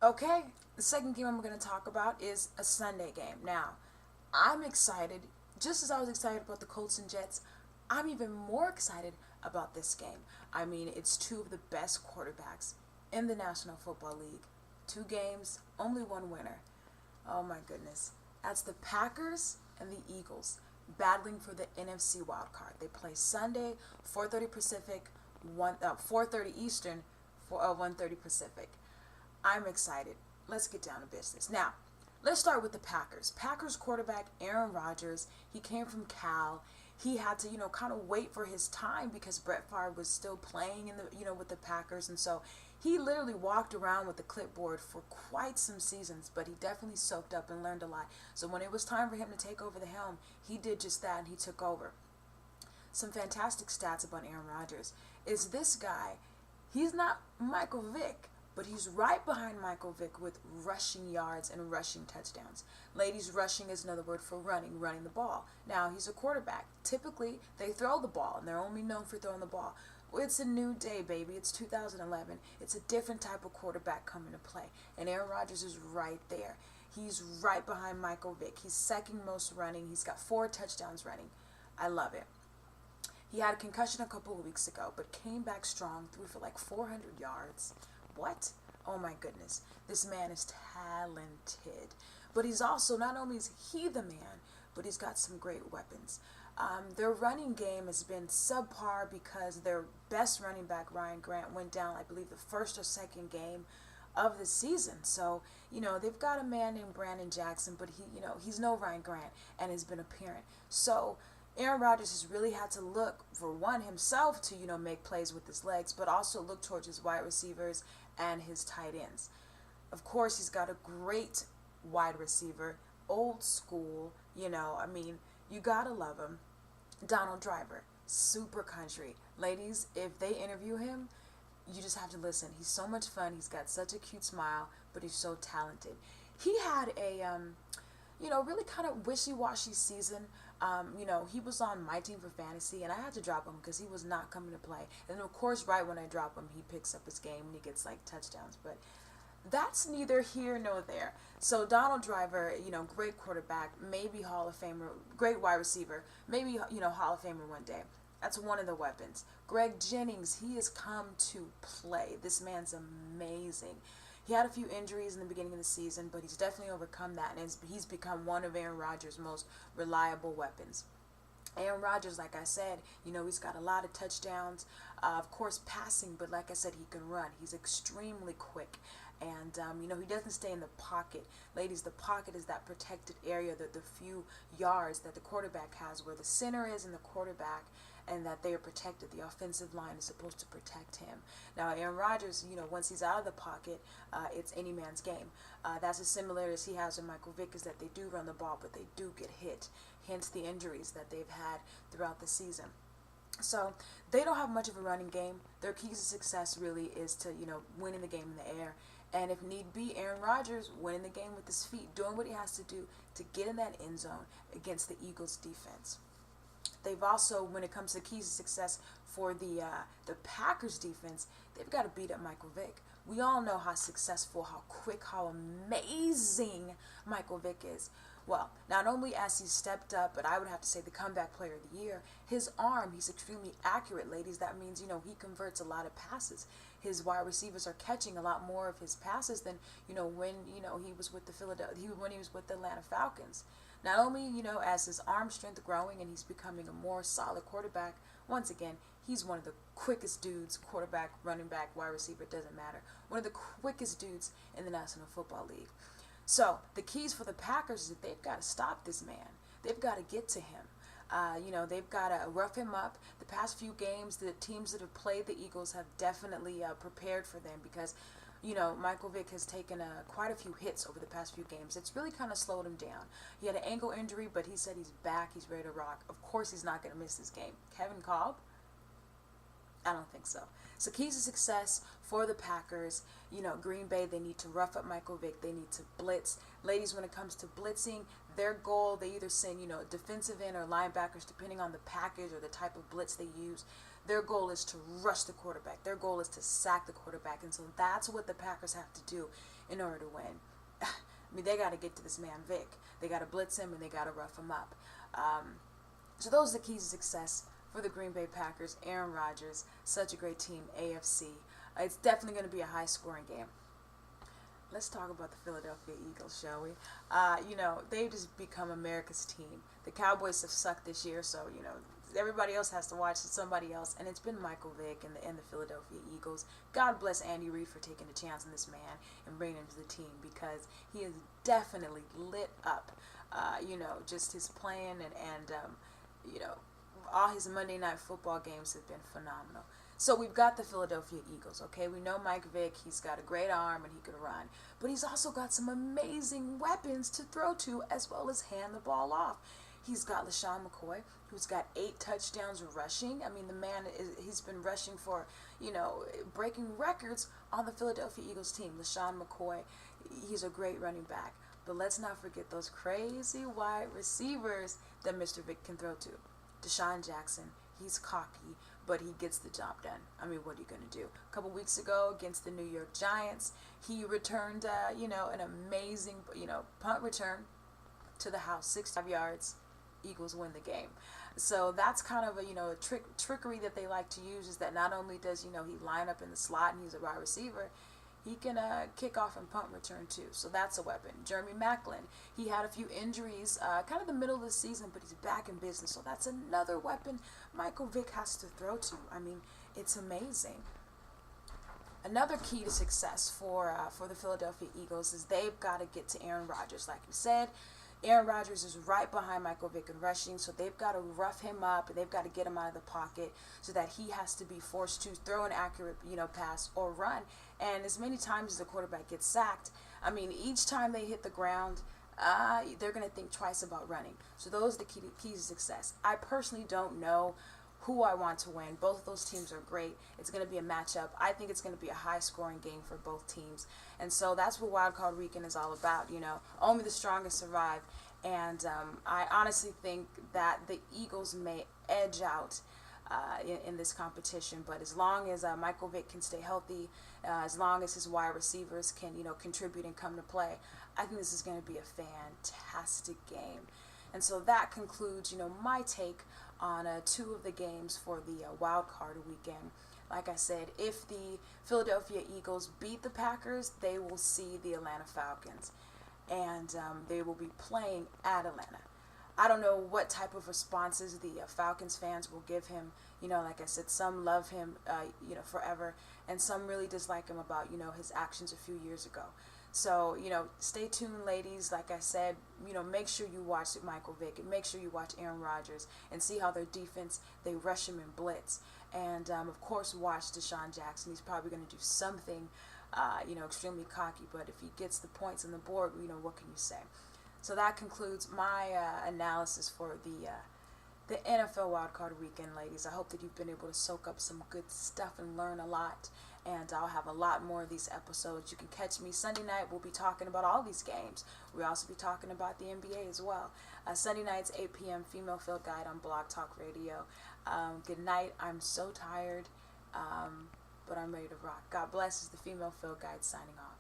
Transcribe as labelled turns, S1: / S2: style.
S1: Okay, the second game I'm going to talk about is a Sunday game. Now, I'm excited, just as I was excited about the Colts and Jets, I'm even more excited about this game. I mean, it's two of the best quarterbacks in the National Football League. Two games, only one winner. Oh my goodness. That's the Packers and the Eagles battling for the NFC wild card. They play Sunday, 4:30 Pacific, 4:30 Eastern, 1:30 Pacific. I'm excited. Let's get down to business. Now, let's start with the Packers. Packers quarterback Aaron Rodgers, he came from Cal. He had to, kind of wait for his time because Brett Favre was still playing in the, with the Packers, and so he literally walked around with the clipboard for quite some seasons, but he definitely soaked up and learned a lot. So when it was time for him to take over the helm, he did just that and he took over. Some fantastic stats about Aaron Rodgers is this guy, he's not Michael Vick, but he's right behind Michael Vick with rushing yards and rushing touchdowns. Ladies, rushing is another word for running the ball. Now, he's a quarterback. Typically, they throw the ball, and they're only known for throwing the ball. Well, it's a new day, baby. It's 2011. It's a different type of quarterback coming to play, and Aaron Rodgers is right there. He's right behind Michael Vick. He's second most running. He's got 4 touchdowns running. I love it. He had a concussion a couple of weeks ago, but came back strong, threw for like 400 yards. What? Oh my goodness. This man is talented. But he's also, not only is he the man, but he's got some great weapons. Their running game has been subpar because their best running back, Ryan Grant, went down, I believe, the first or second game of the season. So, they've got a man named Brandon Jackson, but he's no Ryan Grant and has been apparent. So, Aaron Rodgers has really had to look for one himself to, make plays with his legs, but also look towards his wide receivers and his tight ends. Of course, he's got a great wide receiver, old school, you gotta love him. Donald Driver, super country. Ladies, if they interview him, you just have to listen. He's so much fun. He's got such a cute smile, but he's so talented. He had a really kind of wishy-washy season. He was on my team for fantasy, and I had to drop him because he was not coming to play. And of course, right when I drop him, he picks up his game and he gets like touchdowns. But that's neither here nor there. So Donald Driver, great quarterback, maybe Hall of Famer, great wide receiver, maybe Hall of Famer one day. That's one of the weapons. Greg Jennings, he has come to play. This man's amazing. He had a few injuries in the beginning of the season, but he's definitely overcome that, and he's become one of Aaron Rodgers' most reliable weapons. Aaron Rodgers, like I said, he's got a lot of touchdowns, of course passing, but like I said, he can run. He's extremely quick, and he doesn't stay in the pocket. Ladies, the pocket is that protected area, the few yards that the quarterback has, where the center is and the quarterback, and that they are protected. The offensive line is supposed to protect him. Now, Aaron Rodgers, once he's out of the pocket, it's any man's game. That's as similar as he has with Michael Vick, is that they do run the ball, but they do get hit, hence the injuries that they've had throughout the season. So they don't have much of a running game. Their key to success really is to, winning the game in the air. And if need be, Aaron Rodgers winning the game with his feet, doing what he has to do to get in that end zone against the Eagles defense. They've also, when it comes to keys to success for the Packers defense, they've got to beat up Michael Vick. We all know how successful, how quick, how amazing Michael Vick is. Well, not only as he stepped up, but I would have to say the comeback player of the year, his arm, he's extremely accurate, ladies. That means, he converts a lot of passes. His wide receivers are catching a lot more of his passes than, when, he was with when he was with the Atlanta Falcons. Not only, as his arm strength growing and he's becoming a more solid quarterback, once again, he's one of the quickest dudes, quarterback, running back, wide receiver, doesn't matter. One of the quickest dudes in the National Football League. So the keys for the Packers is that they've got to stop this man. They've got to get to him. They've got to rough him up. The past few games, the teams that have played the Eagles have definitely prepared for them because, Michael Vick has taken quite a few hits over the past few games. It's really kind of slowed him down. He had an ankle injury, but he said he's back. He's ready to rock. Of course, he's not going to miss this game. Kevin Kolb? I don't think so. So keys to success for the Packers, Green Bay, they need to rough up Michael Vick. They need to blitz. Ladies, when it comes to blitzing, their goal, they either send, defensive end or linebackers, depending on the package or the type of blitz they use. Their goal is to rush the quarterback. Their goal is to sack the quarterback. And so that's what the Packers have to do in order to win. I mean, they got to get to this man Vic. They got to blitz him and they got to rough him up. So those are the keys to success for the Green Bay Packers. Aaron Rodgers, such a great team, AFC. It's definitely going to be a high-scoring game. Let's talk about the Philadelphia Eagles, shall we? They've just become America's team. The Cowboys have sucked this year, so, everybody else has to watch somebody else, and it's been Michael Vick and the Philadelphia Eagles. God bless Andy Reid for taking a chance on this man and bringing him to the team, because he is definitely lit up. Just his playing and all his Monday Night Football games have been phenomenal. So we've got the Philadelphia Eagles, okay? We know Mike Vick, he's got a great arm and he could run. But he's also got some amazing weapons to throw to as well as hand the ball off. He's got LaShawn McCoy, who's got 8 touchdowns rushing. I mean, the man, he's been rushing for, breaking records on the Philadelphia Eagles team. LaShawn McCoy, he's a great running back. But let's not forget those crazy wide receivers that Mr. Vick can throw to. Deshaun Jackson, he's cocky, but he gets the job done. I mean, what are you going to do? A couple weeks ago against the New York Giants, he returned, an amazing, punt return to the house, 65 yards. Eagles win the game. So that's kind of a trickery that they like to use, is that not only does he line up in the slot and he's a wide receiver, he can kick off and punt return too. So that's a weapon. Jeremy Maclin, he had a few injuries kind of the middle of the season, but he's back in business. So that's another weapon Michael Vick has to throw to. I mean, it's amazing. Another key to success for the Philadelphia Eagles is they've got to get to Aaron Rodgers. Like you said, Aaron Rodgers is right behind Michael Vick in rushing, so they've got to rough him up and they've got to get him out of the pocket so that he has to be forced to throw an accurate, pass or run. And as many times as the quarterback gets sacked, I mean, each time they hit the ground, they're going to think twice about running. So those are the keys to success. I personally don't know who I want to win. Both of those teams are great. It's going to be a matchup. I think it's going to be a high-scoring game for both teams. And so that's what Wild Card Weekend is all about. Only the strongest survive. And I honestly think that the Eagles may edge out in this competition. But as long as Michael Vick can stay healthy, as long as his wide receivers can, contribute and come to play, I think this is going to be a fantastic game. And so that concludes, my take on 2 of the games for the Wild Card Weekend. Like I said, if the Philadelphia Eagles beat the Packers, they will see the Atlanta Falcons. And they will be playing at Atlanta. I don't know what type of responses the Falcons fans will give him. Like I said, some love him, forever, and some really dislike him about, his actions a few years ago. So, stay tuned, ladies. Like I said, make sure you watch Michael Vick and make sure you watch Aaron Rodgers and see how their defense, they rush him in blitz. And, of course, watch Deshaun Jackson. He's probably going to do something, extremely cocky. But if he gets the points on the board, what can you say? So that concludes my analysis for the NFL Wildcard Weekend, ladies. I hope that you've been able to soak up some good stuff and learn a lot. And I'll have a lot more of these episodes. You can catch me Sunday night. We'll be talking about all these games. We'll also be talking about the NBA as well. Sunday nights, 8 p.m., Female Field Guide on Blog Talk Radio. Good night. I'm so tired, but I'm ready to rock. God bless. Is the Female Field Guide signing off.